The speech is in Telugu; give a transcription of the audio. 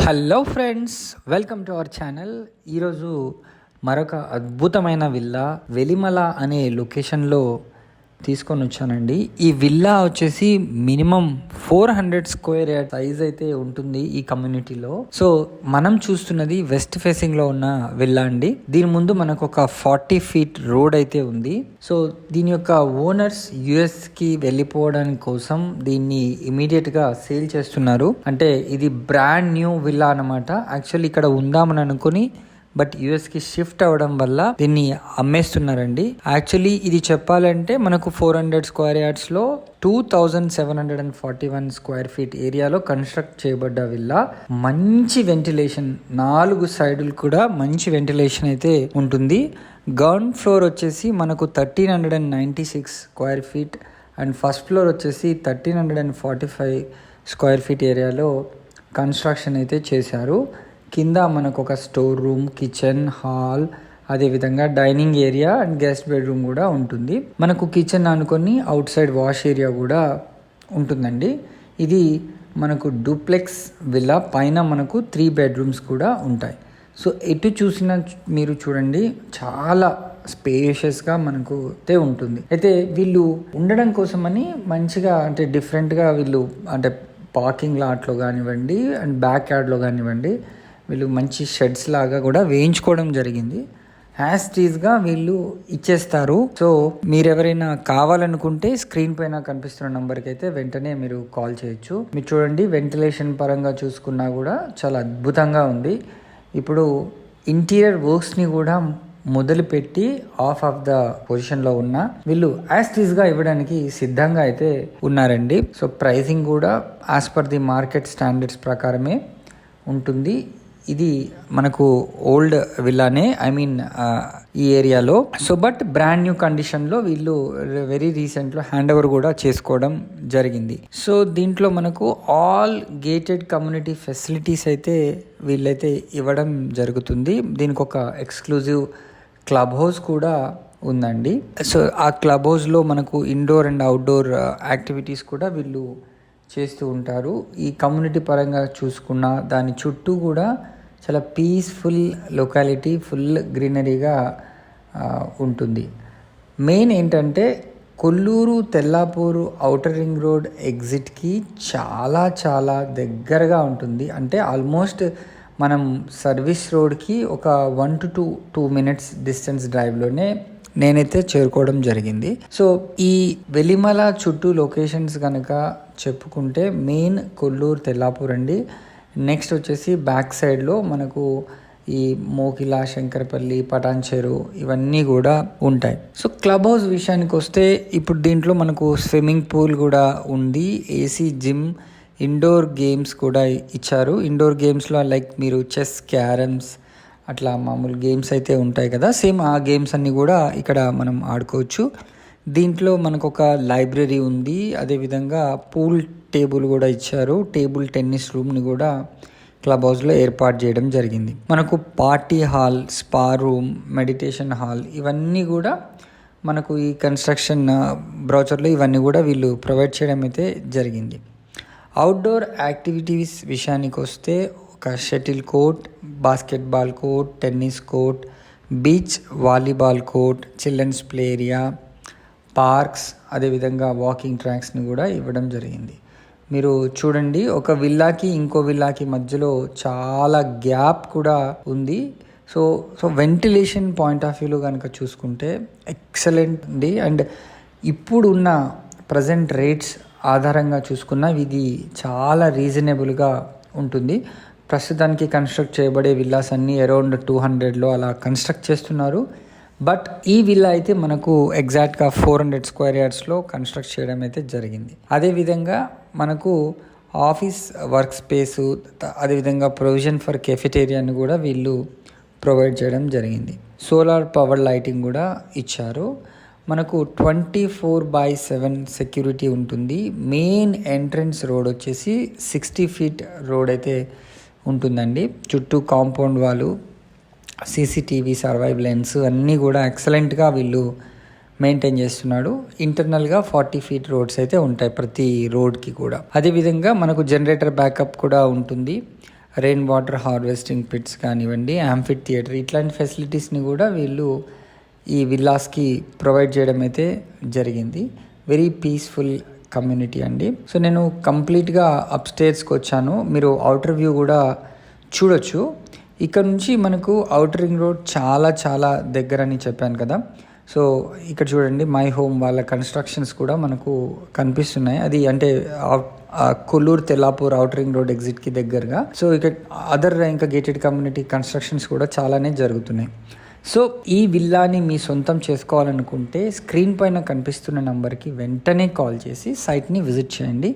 Hello friends, welcome to our channel. ఈరోజు మరొక అద్భుతమైన విల్లా వెలిమల అనే లొకేషన్లో తీసుకొని వచ్చానండి. ఈ విల్లా వచ్చేసి మినిమం 400 స్క్వేర్ యార్డ్ సైజ్ అయితే ఉంటుంది ఈ కమ్యూనిటీలో. సో మనం చూస్తున్నది వెస్ట్ ఫేసింగ్ లో ఉన్న విల్లా అండి. దీని ముందు మనకు ఒక 40 ఫీట్ రోడ్ అయితే ఉంది. సో దీని యొక్క ఓనర్స్ యుఎస్ కి వెళ్ళిపోవడానికి కోసం దీన్ని ఇమీడియట్ గా సేల్ చేస్తున్నారు. అంటే ఇది బ్రాండ్ న్యూ విల్లా అన్నమాట. యాక్చువల్లీ ఇక్కడ ఉందామని అనుకుని బట్ యుఎస్కి షిఫ్ట్ అవ్వడం వల్ల దీన్ని అమ్మేస్తున్నారండి. యాక్చువల్లీ ఇది చెప్పాలంటే మనకు 400 స్క్వేర్ యార్డ్స్లో 2741 స్క్వేర్ ఫీట్ ఏరియాలో కన్స్ట్రక్ట్ చేయబడ్డ విల్లా. మంచి వెంటిలేషన్, 4 సైడులు కూడా మంచి వెంటిలేషన్ అయితే ఉంటుంది. గ్రౌండ్ ఫ్లోర్ వచ్చేసి మనకు 1396 square feet and first floor వచ్చేసి 1345 స్క్వేర్ ఫీట్ ఏరియాలో కన్స్ట్రక్షన్ అయితే చేశారు. కింద మనకు ఒక స్టోర్ రూమ్, కిచెన్, హాల్, అదేవిధంగా dining area and guest bedroom కూడా ఉంటుంది. మనకు కిచెన్ అనుకొని అవుట్ సైడ్ వాష్ ఏరియా కూడా ఉంటుందండి. ఇది మనకు డూప్లెక్స్ విల్లా. పైన మనకు 3 బెడ్రూమ్స్ కూడా ఉంటాయి. సో ఎటు చూసినా మీరు చూడండి, చాలా స్పేషియస్గా మనకు అయితే ఉంటుంది. అయితే వీళ్ళు ఉండడం కోసమని మంచిగా అంటే డిఫరెంట్గా వీళ్ళు అంటే పార్కింగ్ లాట్లో కానివ్వండి అండ్ బ్యాక్ యార్డ్లో కానివ్వండి వీళ్ళు మంచి షెడ్స్ లాగా కూడా వేయించుకోవడం జరిగింది. హ్యాస్ టీజ్గా వీళ్ళు ఇచ్చేస్తారు. సో మీరు ఎవరైనా కావాలనుకుంటే స్క్రీన్ పైన కనిపిస్తున్న నంబర్కి అయితే వెంటనే మీరు కాల్ చేయొచ్చు. మీరు చూడండి, వెంటిలేషన్ పరంగా చూసుకున్నా కూడా చాలా అద్భుతంగా ఉంది. ఇప్పుడు ఇంటీరియర్ వర్క్స్ని కూడా మొదలుపెట్టి ఆఫ్ ద పొజిషన్లో ఉన్న వీళ్ళు యాస్టీస్గా ఇవ్వడానికి సిద్ధంగా అయితే ఉన్నారండి. సో ప్రైసింగ్ కూడా as per the market standards ప్రకారమే ఉంటుంది. ఇది మనకు ఓల్డ్ విల్లానే, ఈ ఏరియాలో. సో బట్ బ్రాండ్ న్యూ కండిషన్లో వీళ్ళు వెరీ రీసెంట్లో హ్యాండ్ ఓవర్ కూడా చేసుకోవడం జరిగింది. సో దీంట్లో మనకు ఆల్ గేటెడ్ కమ్యూనిటీ ఫెసిలిటీస్ అయితే వీళ్ళైతే ఇవ్వడం జరుగుతుంది. దీనికి ఒక ఎక్స్క్లూజివ్ క్లబ్ హౌస్ కూడా ఉందండి. సో ఆ క్లబ్ హౌస్లో మనకు ఇండోర్ అండ్ అవుట్డోర్ యాక్టివిటీస్ కూడా వీళ్ళు చేస్తూ ఉంటారు. ఈ కమ్యూనిటీ పరంగా చూసుకున్న దాని చుట్టూ కూడా చాలా పీస్ఫుల్ లొకాలిటీ, ఫుల్ గ్రీనరీగా ఉంటుంది. మెయిన్ ఏంటంటే Kollur Tellapur outer ring road ఎగ్జిట్కి చాలా చాలా దగ్గరగా ఉంటుంది. అంటే ఆల్మోస్ట్ మనం సర్వీస్ రోడ్కి ఒక 1 to 2 minutes డిస్టెన్స్ డ్రైవ్లోనే నేనైతే చేరుకోవడం జరిగింది. సో ఈ వెలిమల చుట్టూ లొకేషన్స్ కనుక చెప్పుకుంటే మెయిన్ కొల్లూరు తెల్లాపూర్ అండి. నెక్స్ట్ వచ్చేసి బ్యాక్ సైడ్లో మనకు ఈ మోకిలా, శంకరపల్లి, పటాన్చెరు ఇవన్నీ కూడా ఉంటాయి. సో క్లబ్ హౌస్ విషయానికి వస్తే ఇప్పుడు దీంట్లో మనకు స్విమ్మింగ్ పూల్ కూడా ఉంది, ఏసీ జిమ్, ఇండోర్ గేమ్స్ కూడా ఇచ్చారు. ఇండోర్ గేమ్స్లో లైక్ మీరు చెస్, క్యారమ్స్ అట్లా మామూలు గేమ్స్ అయితే ఉంటాయి కదా, సేమ్ ఆ గేమ్స్ అన్నీ కూడా ఇక్కడ మనం ఆడుకోవచ్చు. దీంట్లో మనకు ఒక లైబ్రరీ ఉంది, అదేవిధంగా పూల్ టేబుల్ కూడా ఇచ్చారు. టేబుల్ టెన్నిస్ రూమ్ని కూడా క్లబ్ హౌస్లో ఏర్పాటు చేయడం జరిగింది. మనకు party hall, spa room, meditation hall ఇవన్నీ కూడా మనకు ఈ కన్స్ట్రక్షన్ బ్రౌచర్లో ఇవన్నీ కూడా వీళ్ళు ప్రొవైడ్ చేయడం అయితే జరిగింది. అవుట్డోర్ యాక్టివిటీస్ విషయానికి వస్తే ఒక shuttle court, basketball court, tennis court, beach volleyball court, children's play area, parks, అదేవిధంగా వాకింగ్ ట్రాక్స్ని కూడా ఇవ్వడం జరిగింది. మీరు చూడండి, ఒక విల్లాకి ఇంకో విల్లాకి మధ్యలో చాలా గ్యాప్ కూడా ఉంది. సో వెంటిలేషన్ పాయింట్ ఆఫ్ వ్యూలో కనుక చూసుకుంటే ఎక్సలెంట్ ఉంది. అండ్ ఇప్పుడున్న ప్రజెంట్ రేట్స్ ఆధారంగా చూసుకున్న ఇది చాలా రీజనబుల్గా ఉంటుంది. ప్రస్తుతానికి కన్స్ట్రక్ట్ చేయబడే విల్లాస్ అన్నీ అరౌండ్ 200లో అలా కన్స్ట్రక్ట్ చేస్తున్నారు. బట్ ఈ విల్లా అయితే మనకు ఎగ్జాక్ట్గా 400 స్క్వేర్ యార్డ్స్లో కన్స్ట్రక్ట్ చేయడం అయితే జరిగింది. అదేవిధంగా మనకు ఆఫీస్ వర్క్ స్పేసు, అదేవిధంగా ప్రొవిజన్ ఫర్ కెఫెటేరియాని కూడా వీళ్ళు ప్రొవైడ్ చేయడం జరిగింది. సోలార్ పవర్ లైటింగ్ కూడా ఇచ్చారు. మనకు 24/7 సెక్యూరిటీ ఉంటుంది. మెయిన్ ఎంట్రన్స్ రోడ్ వచ్చేసి 60 ఫీట్ రోడ్ అయితే ఉంటుందండి. చుట్టూ కాంపౌండ్ వాళ్ళు, సీసీటీవీ, సర్వైవ్ లెన్స్ అన్నీ కూడా ఎక్సలెంట్గా వీళ్ళు మెయింటైన్ చేస్తున్నాడు. ఇంటర్నల్గా 40 ఫీట్ రోడ్స్ అయితే ఉంటాయి ప్రతి రోడ్కి కూడా. అదేవిధంగా మనకు జనరేటర్ బ్యాకప్ కూడా ఉంటుంది. రెయిన్ వాటర్ హార్వెస్టింగ్ పిట్స్ కానివ్వండి, యాంఫిట్ థియేటర్ ఇట్లాంటి ఫెసిలిటీస్ని కూడా వీళ్ళు ఈ విల్లాస్కి ప్రొవైడ్ చేయడం అయితే జరిగింది. వెరీ పీస్ఫుల్ కమ్యూనిటీ అండి. సో నేను కంప్లీట్గా అప్స్టేర్స్కి వచ్చాను. మీరు అవుటర్ వ్యూ కూడా చూడొచ్చు. ఇక్కడ నుంచి మనకు అవుటర్ రింగ్ రోడ్ చాలా దగ్గర అని చెప్పాను కదా. సో ఇక్కడ చూడండి, మై హోమ్ వాళ్ళ కన్స్ట్రక్షన్స్ కూడా మనకు కనిపిస్తున్నాయి. అది అంటే Kollur Tellapur outer ring road ఎగ్జిట్కి దగ్గరగా. సో ఇక్కడ అదర్ ఇంకా గేటెడ్ కమ్యూనిటీ కన్స్ట్రక్షన్స్ కూడా చాలానే జరుగుతున్నాయి. సో ఈ విల్లాని మీ సొంతం చేసుకోవాలనుకుంటే స్క్రీన్ పైన కనిపిస్తున్న నంబర్కి వెంటనే కాల్ చేసి సైట్ని విజిట్ చేయండి.